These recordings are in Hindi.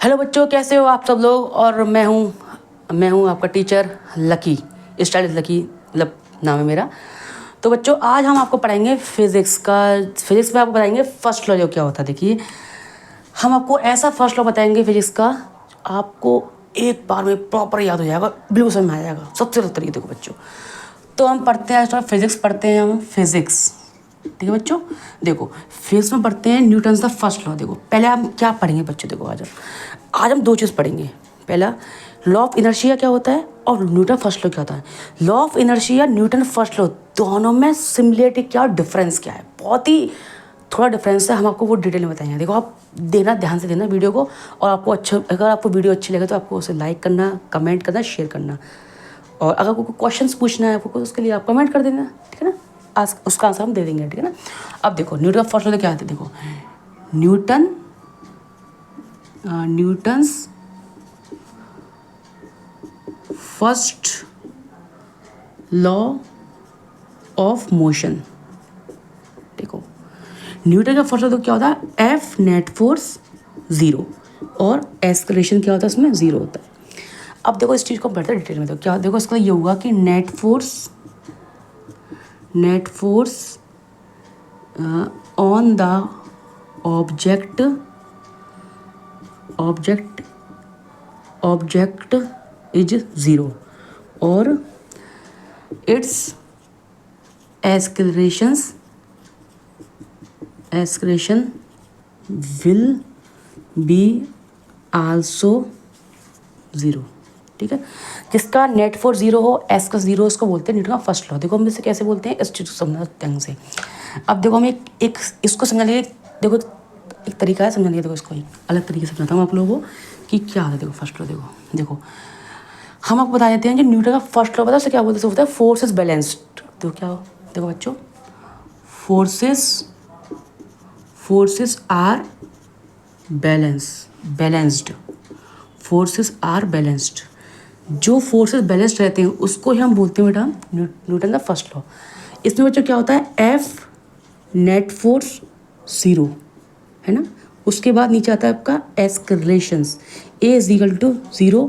हेलो बच्चों, कैसे हो आप सब लोग। और मैं हूँ आपका टीचर लकी, स्टाइल लकी मतलब नाम है मेरा। तो बच्चों आज हम आपको पढ़ाएंगे फिज़िक्स में आपको बताएंगे फर्स्ट लॉ जो क्या होता है। देखिए हम आपको ऐसा फर्स्ट लॉ बताएंगे फिजिक्स का, आपको एक बार में प्रॉपर याद हो जाएगा, बिल्कुल समझ में आ जाएगा। सबसे अलग तरीके देखो बच्चों, तो हम पढ़ते हैं फिजिक्स पढ़ते हैं हम फिजिक्स। ठीक है बच्चों, देखो फिजिक्स में पढ़ते हैं न्यूटन का फर्स्ट लॉ। देखो पहले हम क्या पढ़ेंगे बच्चों, देखो आज हम दो चीज़ पढ़ेंगे। पहला लॉ ऑफ इनर्शिया क्या होता है और न्यूटन फर्स्ट लॉ क्या होता है। Law of inertia Newton first law दोनों में सिमिलरिटी क्या, डिफरेंस क्या है, बहुत ही थोड़ा डिफरेंस है। हम आपको वो डिटेल में बताएंगे। देखो आप देना, ध्यान से देना वीडियो को, और आपको अच्छा, अगर आपको वीडियो अच्छी लगे तो आपको उसे लाइक करना, कमेंट करना, शेयर करना। और अगर कोई क्वेश्चंस पूछना है आपको, उसके लिए आप कमेंट कर देना, ठीक है ना। आज उसका आंसर हम दे देंगे, ठीक है ना। अब देखो न्यूटन का फर्स्ट लॉ क्या आता है। देखो Newton's first law of motion. देखो न्यूटन का फर्स्ट लॉ तो क्या होता है, एफ नेट फोर्स 0 और एक्सेलरेशन क्या होता है, इसमें 0 होता है। अब देखो इस चीज़ को बढ़ते डिटेल में, तो क्या देखो इसका ये होगा कि net force on the object is 0 और it's acceleration will be also 0। ठीक है, जिसका नेट फोर्स 0 हो, एस का 0, इसको बोलते हैं न्यूटन का फर्स्ट लॉ। देखो हम इसे कैसे बोलते हैं, इस चीज़ को समझना ढंग से। अब देखो हम एक इसको समझने के लिए, देखो एक तरीका है समझने का। देखो इसको एक अलग तरीके से समझाता हूँ आप लोगों को कि क्या है। देखो फर्स्ट लॉ, देखो हम आपको बता देते हैं जो न्यूटन का फर्स्ट लॉ पता है उसे क्या बोलते हैं, होता है फोर्स इज बैलेंस्ड। तो क्या हो, देखो बच्चों फोर्सेस आर बैलेंस्ड। जो फोर्सेस बैलेंस्ड रहते हैं उसको ही हम बोलते हैं बेटा न्यूटन का फर्स्ट लॉ। इसमें बच्चों क्या होता है, एफ नेट फोर्स 0 है ना, उसके बाद नीचे आता है आपका accelerations, a is equal to 0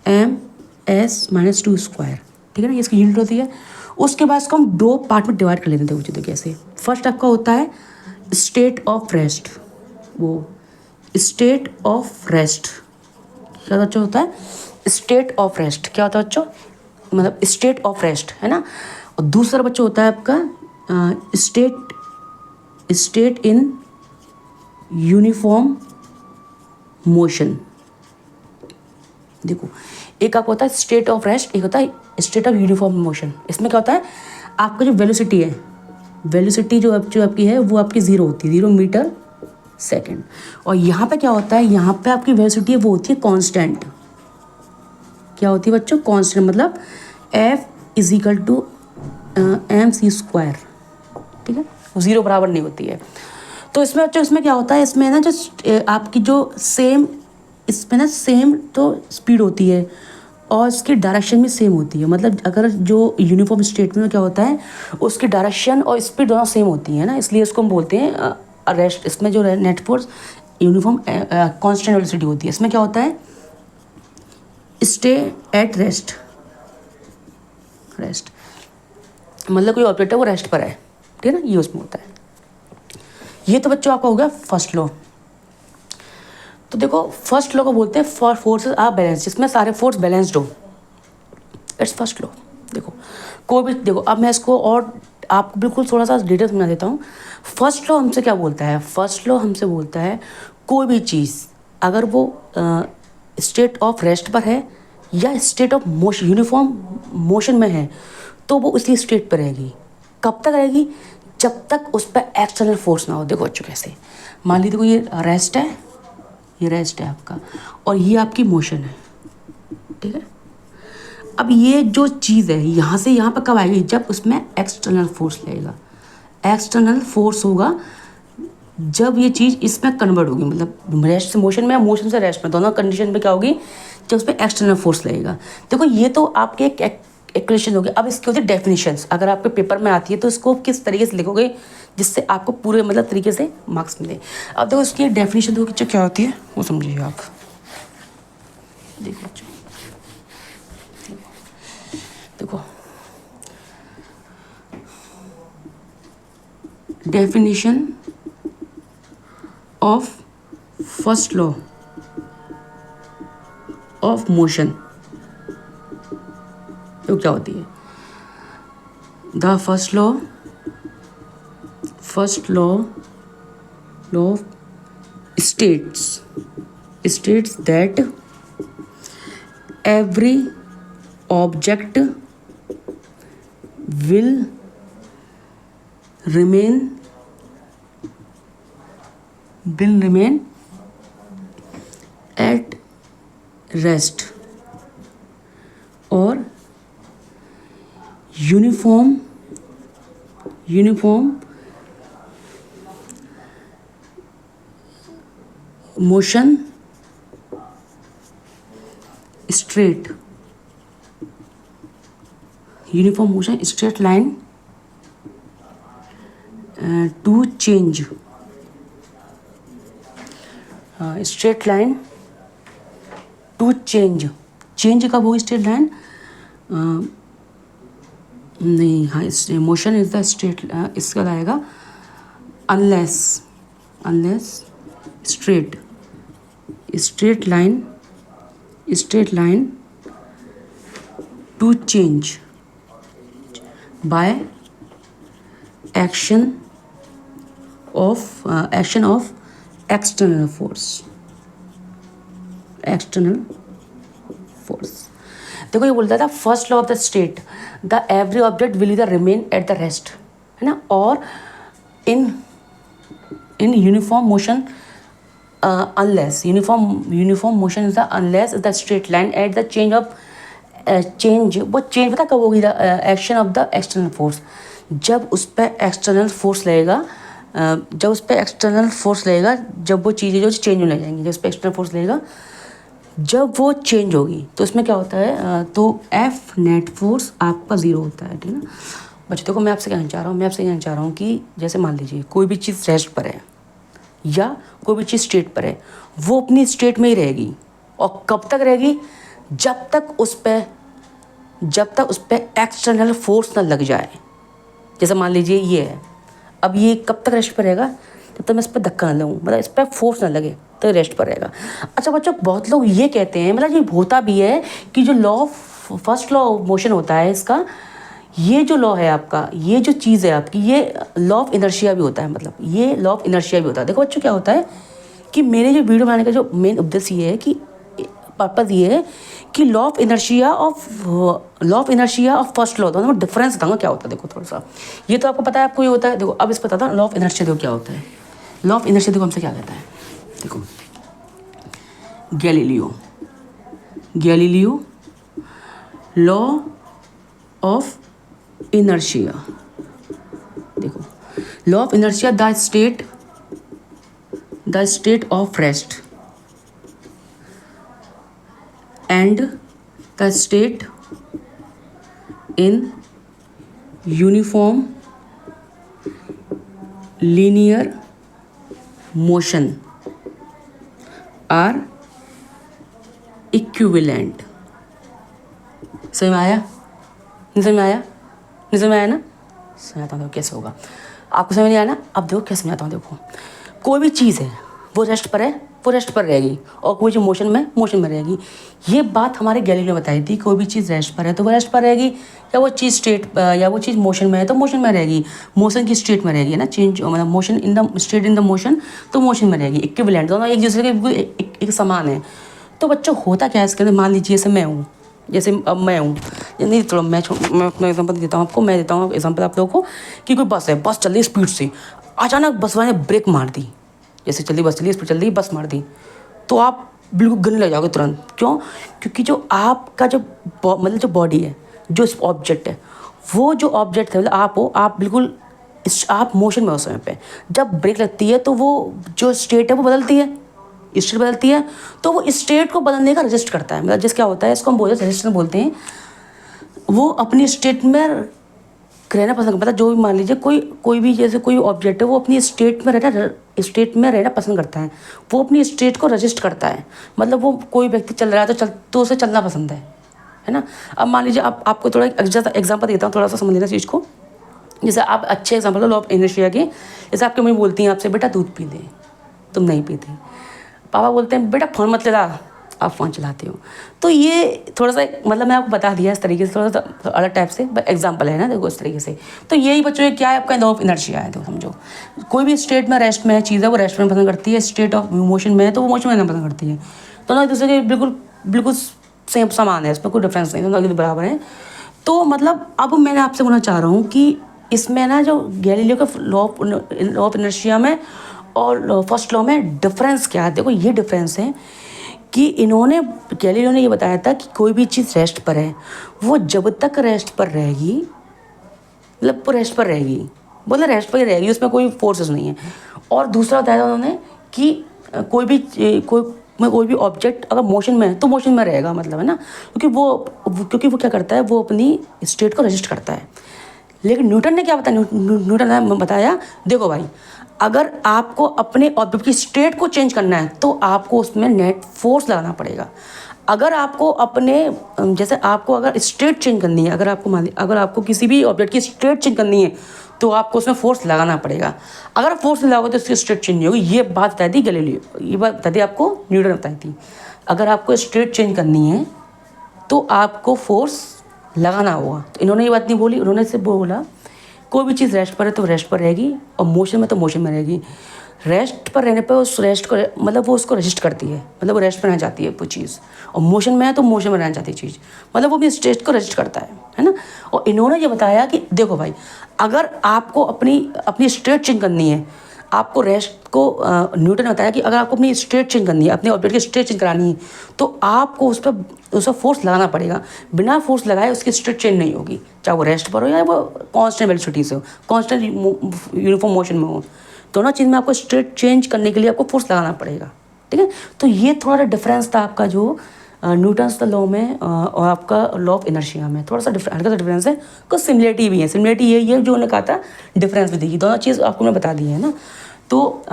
m(s - 2 square. ठीक है ना, ये इसकी यूनिट होती है। उसके बाद इसको हम दो पार्ट में डिवाइड कर लेते हैं। देखो कैसे, फर्स्ट आपका होता है स्टेट ऑफ रेस्ट। वो स्टेट ऑफ रेस्ट क्या बच्चों होता है, स्टेट ऑफ रेस्ट क्या होता है बच्चों, मतलब स्टेट ऑफ रेस्ट है ना। और दूसरा बच्चों होता है आपका स्टेट इन यूनिफॉर्म मोशन। देखो एक आपको होता है स्टेट ऑफ रेस्ट, एक होता है स्टेट ऑफ यूनिफॉर्म मोशन। इसमें क्या होता है, आपका जो वेलोसिटी है, जो आपकी है वो आपकी 0 होती है, 0 मीटर सेकेंड। और यहाँ पे क्या होता है, यहाँ पे आपकी वेलोसिटी है वो होती है कांस्टेंट। क्या होती है बच्चों, कांस्टेंट, मतलब F is equal to mc square. ठीक है, वो 0 बराबर नहीं होती है। तो इसमें बच्चों इसमें क्या होता है, इसमें ना जो आपकी जो इसमें ना सेम तो स्पीड होती है और इसकी डायरेक्शन भी सेम होती है। मतलब अगर जो यूनिफॉर्म स्टेट में क्या होता है, उसकी डायरेक्शन और स्पीड दोनों सेम होती है ना, इसलिए इसको हम बोलते हैं रेस्ट। इसमें जो net force uniform constant velocity होती है। इसमें क्या होता है, स्टे एट रेस्ट मतलब कोई ऑब्जेक्ट है वो रेस्ट पर है, ठीक है ना, ये उसमें होता है। ये तो बच्चों आपका हो गया फर्स्ट लॉ। तो देखो फर्स्ट लॉ को बोलते हैं फॉर फोर्सेस आर बैलेंस्ड, जिसमें सारे फोर्स बैलेंस्ड हो, इट्स फर्स्ट लॉ। देखो कोई भी, देखो अब मैं इसको और आपको बिल्कुल थोड़ा सा डिटेल समझा देता हूँ। फर्स्ट लॉ हमसे क्या बोलता है, फर्स्ट लॉ हमसे बोलता है कोई भी चीज़ अगर वो स्टेट ऑफ रेस्ट पर है या state of motion, uniform motion में है, तो वो उसी स्टेट पर रहेगी। कब तक रहेगी, जब तक उस पर एक्सटर्नल फोर्स ना हो। देखो बच्चों कैसे, मान लीजिए देखो ये रेस्ट है, ये रेस्ट है आपका, और ये आपकी मोशन है, ठीक है। अब ये जो चीज़ है यहाँ से यहाँ पर कब आएगी, जब उसमें एक्सटर्नल फोर्स लगेगा। एक्सटर्नल फोर्स होगा जब ये चीज़ इसमें कन्वर्ट होगी, मतलब रेस्ट से मोशन में, मोशन से रेस्ट में, दोनों कंडीशन में क्या होगी, जब उसमें एक्सटर्नल फोर्स लगेगा। देखो ये तो आपके एक इक्वेशन होगी। अब इसकी होती है डेफिनेशंस, अगर आपके पेपर में आती है तो इसको किस तरीके से लिखोगे जिससे आपको पूरे मतलब तरीके से मार्क्स मिले। अब देखो इसकी एक डेफिनेशन होगी जो क्या होती है वो समझिए आप। देखो बच्चों, देखो definition of first law of motion तो क्या होती है? The first law of states that every object will remain at rest or uniform motion straight line to change straight line to change कब होगी स्ट्रेट लाइन? नहीं, हाँ मोशन इज द स्ट्रेट, इसका आएगा unless straight line to change by action of external force. देखो ये बोलता था first law of the state, the every object will इधर रिमेन एट द रेस्ट, है ना, और in uniform motion unless uniform motion is the unless the straight line at the change of change, वो चेंज पता कब होगी? The action of the external force, जब उस पर एक्सटर्नल फोर्स लगेगा, जब वो चीज़ें जो चेंज होने जाएंगी, जब उस पर एक्सटर्नल फोर्स लगेगा, जब वो चेंज होगी तो उसमें क्या होता है? तो एफ नेट फोर्स आपका 0 होता है, ठीक है ना बच्चों। देखो मैं आपसे कहना चाह रहा हूँ कि जैसे मान लीजिए कोई भी चीज़ रेस्ट पर है या कोई भी चीज़ स्टेट पर है, वो अपनी स्टेट में ही रहेगी, और कब तक रहेगी? जब तक उस पर एक्सटर्नल फोर्स ना लग जाए। जैसे मान लीजिए ये है, अब ये कब तक रेस्ट पर रहेगा? जब तक मैं इस पर धक्का ना लगूँ, मतलब इस पर फोर्स ना लगे तो रेस्ट पर रहेगा। अच्छा बच्चों, बहुत लोग ये कहते हैं, मतलब ये होता भी है कि जो फर्स्ट लॉ ऑफ मोशन होता है इसका, ये जो लॉ है आपका, ये जो चीज़ है आपकी, ये लॉ ऑफ इनर्शिया भी होता है, मतलब ये लॉ ऑफ इनर्शिया भी होता है। देखो बच्चों क्या होता है कि मेरे जो वीडियो बनाने का जो मेन उद्देश्य ये है कि पर्पज़ ये है कि law of inertia of first law, दोनों में डिफरेंस बताऊंगा क्या होता है। देखो थोड़ा सा, ये तो आपको पता है, आपको ये होता है। देखो अब इस पर बताता हूँ लॉ ऑफ इनर्शिया देखो क्या होता है। लॉ ऑफ इनर्शिया देखो हमसे क्या कहता है, देखो गैलीलियो लॉ ऑफ इनर्शिया, देखो law of inertia, the state of rest and the state in uniform linear motion are equivalent. समझ में आया? नहीं समझ में आया ना? समझाता हूँ कैसे होगा, आपको समझ नहीं आया ना? अब देखो क्या समझाता हूँ। देखो कोई भी चीज़ है वो रेस्ट पर है, वो रेस्ट पर रहेगी, और कोई जो मोशन में रहेगी। ये बात हमारे गैलीलियो ने बताई थी, कोई भी चीज़ रेस्ट पर है तो वो रेस्ट पर रहेगी, या वो चीज़ मोशन में है तो मोशन में रहेगी, मोशन की स्टेट में रहेगी ना, चेंज मतलब motion in the state in the motion, तो मोशन में रहेगी। इक्विवेलेंट, दोनों एक दूसरे के एक समान है। तो बच्चों होता क्या है इसके अंदर? मान लीजिए जैसे मैं हूँ, अब मैं हूँ, नहीं थोड़ा मैं अपना एग्जांपल देता हूँ आपको। मैं देता हूँ एग्जांपल आप लोगों को कि कोई बस है, बस चल रही स्पीड से, अचानक बस वाले ने ब्रेक मार दी, जैसे चल रही बस, चली स्पीड चल रही, बस मार दी, तो आप बिल्कुल गिरने लग जाओगे तुरंत। क्यों? क्योंकि जो आपका जो मतलब जो बॉडी है, जो ऑब्जेक्ट है, वो जो ऑब्जेक्ट है, मतलब आप हो, आप बिल्कुल आप मोशन में हो उस समय पे। जब ब्रेक लगती है तो वो जो स्टेट है वो बदलती है, स्टेट बदलती है, तो वो स्टेट को बदलने का रजिस्ट करता है। मतलब जिस क्या होता है, इसको हम बोलते हैं रजिस्टर बोलते हैं। वो अपनी स्टेट में रहना पसंद, मतलब जो भी मान लीजिए कोई भी जैसे कोई ऑब्जेक्ट है वो अपनी स्टेट में रहना पसंद करता है, वो अपनी स्टेट को रजिस्ट करता है। मतलब वो कोई व्यक्ति चल रहा है तो उसे चलना पसंद है ना। अब मान लीजिए आपको थोड़ा एग्जाम्पल देता हूँ, थोड़ा सा समझ लेना चीज़ को। जैसे आप अच्छे एग्जाम्पल लॉ ऑफ इनर्शिया के, जैसे आपकी मम्मी बोलती हैं आपसे, बेटा दूध पी ले, तुम नहीं पीते। पापा बोलते हैं बेटा फ़ोन मत चला, आप फ़ोन चलाते हो। तो ये थोड़ा सा मतलब मैं आपको बता दिया इस तरीके से, थोड़ा सा अलग टाइप से एग्जाम्पल है ना, देखो इस तरीके से। तो यही बच्चों क्या है, आपका लॉ ऑफ इनर्शिया है। देखो समझो, कोई भी स्टेट में रेस्ट में चीज़ है वो रेस्ट में पसंद करती है, स्टेट ऑफ मोशन में है तो वो मोशन में रहना पसंद करती है। तो ना एक दूसरे के बिल्कुल बिल्कुल सेम समान है, इसमें कोई डिफरेंस नहीं, दोनों बराबर है। तो मतलब अब मैं आपसे बोलना चाह रहा हूँ कि इसमें ना जो गैलीलियो का लॉ ऑफ इनर्शिया में और फर्स्ट लॉ में डिफरेंस क्या है। देखो ये डिफरेंस है कि गैलीलियो ने ये बताया था कि कोई भी चीज़ रेस्ट पर है, वो जब तक रेस्ट पर रहेगी, मतलब वो रेस्ट पर रहेगी, बोले रेस्ट पर ही रहेगी, उसमें कोई फोर्सेस नहीं है। और दूसरा बताया था उन्होंने कि कोई भी ऑब्जेक्ट अगर मोशन में है तो मोशन में रहेगा, मतलब है ना, क्योंकि वो क्या करता है, वो अपनी स्टेट को रजिस्ट करता है। लेकिन न्यूटन ने क्या बताया, न्यूटन ने बताया देखो भाई, अगर आपको अपने ऑब्जेक्ट की स्टेट को चेंज करना है तो आपको उसमें नेट फोर्स लगाना पड़ेगा। अगर आपको जैसे आपको अगर स्टेट चेंज करनी है, अगर आपको किसी भी ऑब्जेक्ट की स्टेट चेंज करनी है तो आपको उसमें फोर्स लगाना पड़ेगा। अगर फोर्स लगाओगे तो उसकी स्टेट चेंज नहीं होगी। ये बात बताई थी गैलीलियो, ये बात बताई थी आपको न्यूटन बताई थी। अगर आपको स्टेट चेंज करनी है तो आपको फोर्स लगाना होगा। तो इन्होंने ये बात नहीं बोली, उन्होंने सिर्फ बोला कोई भी चीज़ रेस्ट पर है तो रेस्ट पर रहेगी, और मोशन में तो मोशन में रहेगी। रेस्ट पर रहने पर उस रेस्ट को मतलब वो उसको रजिस्ट करती है, मतलब वो रेस्ट पर रहना चाहती है वो चीज़, और मोशन में है तो मोशन में रहना चाहती है चीज़, मतलब वो अपनी स्टेट को रजिस्ट करता है ना। और इन्होंने ये बताया कि देखो भाई, अगर आपको अपनी स्टेट चेंज करनी है, आपको रेस्ट को न्यूटन ने बताया कि अगर आपको अपनी स्टेट चेंज करनी है, अपने ऑब्जेक्ट की स्टेट चेंज करानी है, तो आपको उस पर फोर्स लगाना पड़ेगा। बिना फोर्स लगाए उसकी स्टेट चेंज नहीं होगी, चाहे वो रेस्ट पर हो या वो कांस्टेंट वेलोसिटी से हो, कांस्टेंट यूनिफॉर्म मोशन में हो। दोनों चीज़ में आपको स्टेट चेंज करने के लिए आपको फोर्स लगाना पड़ेगा, ठीक है। तो ये थोड़ा सा डिफरेंस था आपका जो न्यूटन्स द लॉ में और आपका लॉ ऑफ इनर्शिया में, थोड़ा सा हल्का सा डिफरेंस है। कुछ सिमिलरिटी भी है, सिमिलरिटी यही है जो उन्होंने कहा था, डिफरेंस भी देखिए, दोनों चीज़ आपको मैं बता दी है ना। तो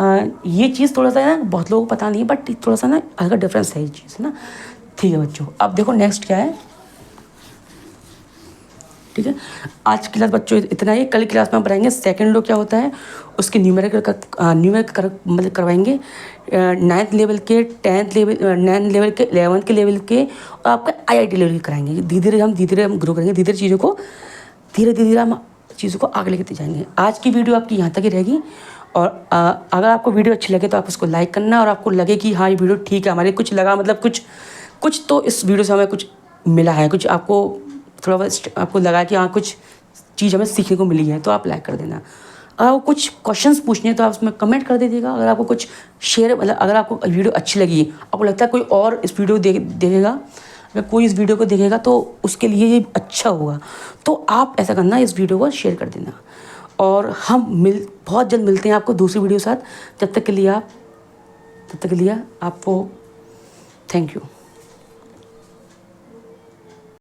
ये चीज़ थोड़ा सा है ना, बहुत लोगों को पता नहीं है, बट थोड़ा सा ना हल्का डिफरेंस है ये चीज़, है ना। ठीक है बच्चों, अब देखो नेक्स्ट क्या है, ठीक है। आज की क्लास बच्चों इतना ही। कल क्लास में हम पढ़ाएंगे सेकंड लॉ क्या होता है, उसके न्यूमेरिकल मतलब करवाएंगे, 9th लेवल के, 10th लेवल, 9th लेवल के, 11th के लेवल के, और आपका IIT लेवल के कराएंगे। धीरे धीरे हम ग्रो करेंगे, धीरे धीरे हम चीज़ों को आगे लेके जाएंगे। आज की वीडियो आपकी यहाँ तक ही रहेगी, और अगर आपको वीडियो अच्छी लगे तो आप उसको लाइक करना, और आपको लगे कि हाँ ये वीडियो ठीक है, हमारे कुछ लगा, मतलब कुछ तो इस वीडियो से हमें कुछ मिला है, कुछ आपको थोड़ा बहुत आपको लगा कि हाँ कुछ चीज़ हमें सीखने को मिली है, तो आप लाइक कर देना। अगर आपको कुछ क्वेश्चंस पूछने हैं तो आप उसमें कमेंट कर दीजिएगा। अगर आपको कुछ मतलब अगर आपको वीडियो अच्छी लगी, आपको लगता है कोई और इस वीडियो देखेगा, अगर कोई इस वीडियो को देखेगा तो उसके लिए ये अच्छा होगा, तो आप ऐसा करना, इस वीडियो को शेयर कर देना। और हम बहुत जल्द मिलते हैं आपको दूसरी वीडियो के साथ। तब तक के लिए आपको थैंक यू।